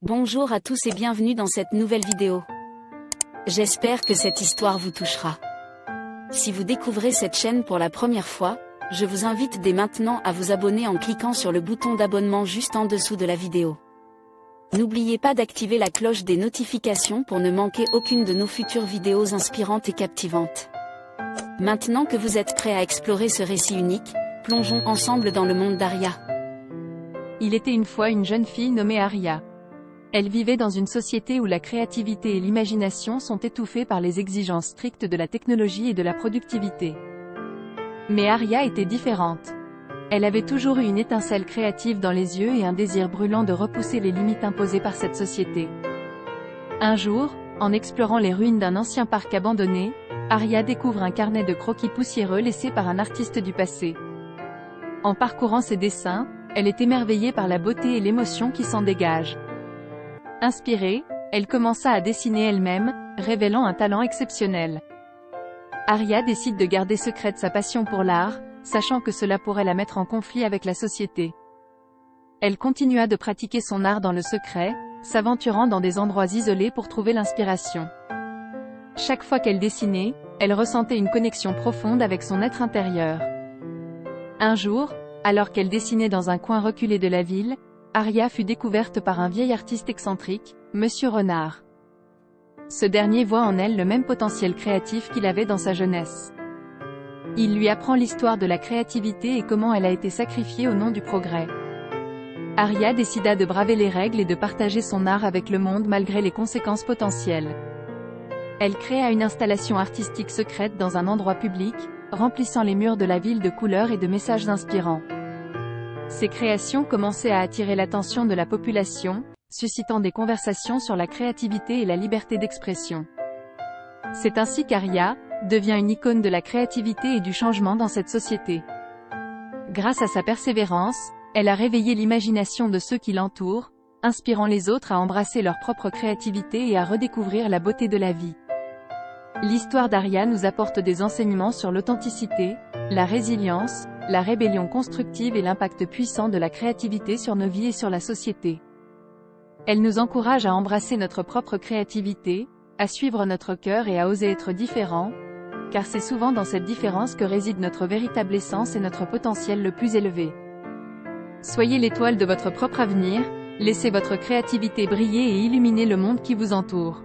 Bonjour à tous et bienvenue dans cette nouvelle vidéo. J'espère que cette histoire vous touchera. Si vous découvrez cette chaîne pour la première fois, je vous invite dès maintenant à vous abonner en cliquant sur le bouton d'abonnement juste en dessous de la vidéo. N'oubliez pas d'activer la cloche des notifications pour ne manquer aucune de nos futures vidéos inspirantes et captivantes. Maintenant que vous êtes prêts à explorer ce récit unique, plongeons ensemble dans le monde d'Aria. Il était une fois une jeune fille nommée Aria. Elle vivait dans une société où la créativité et l'imagination sont étouffées par les exigences strictes de la technologie et de la productivité. Mais Aria était différente. Elle avait toujours eu une étincelle créative dans les yeux et un désir brûlant de repousser les limites imposées par cette société. Un jour, en explorant les ruines d'un ancien parc abandonné, Aria découvre un carnet de croquis poussiéreux laissé par un artiste du passé. En parcourant ses dessins, elle est émerveillée par la beauté et l'émotion qui s'en dégagent. Inspirée, elle commença à dessiner elle-même, révélant un talent exceptionnel. Aria décide de garder secrète sa passion pour l'art, sachant que cela pourrait la mettre en conflit avec la société. Elle continua de pratiquer son art dans le secret, s'aventurant dans des endroits isolés pour trouver l'inspiration. Chaque fois qu'elle dessinait, elle ressentait une connexion profonde avec son être intérieur. Un jour, alors qu'elle dessinait dans un coin reculé de la ville, Aria fut découverte par un vieil artiste excentrique, Monsieur Renard. Ce dernier voit en elle le même potentiel créatif qu'il avait dans sa jeunesse. Il lui apprend l'histoire de la créativité et comment elle a été sacrifiée au nom du progrès. Aria décida de braver les règles et de partager son art avec le monde malgré les conséquences potentielles. Elle créa une installation artistique secrète dans un endroit public, remplissant les murs de la ville de couleurs et de messages inspirants. Ces créations commençaient à attirer l'attention de la population, suscitant des conversations sur la créativité et la liberté d'expression. C'est ainsi qu'Aria devient une icône de la créativité et du changement dans cette société. Grâce à sa persévérance, elle a réveillé l'imagination de ceux qui l'entourent, inspirant les autres à embrasser leur propre créativité et à redécouvrir la beauté de la vie. L'histoire d'Aria nous apporte des enseignements sur l'authenticité, la résilience, la rébellion constructive et l'impact puissant de la créativité sur nos vies et sur la société. Elle nous encourage à embrasser notre propre créativité, à suivre notre cœur et à oser être différents, car c'est souvent dans cette différence que réside notre véritable essence et notre potentiel le plus élevé. Soyez l'étoile de votre propre avenir, laissez votre créativité briller et illuminer le monde qui vous entoure.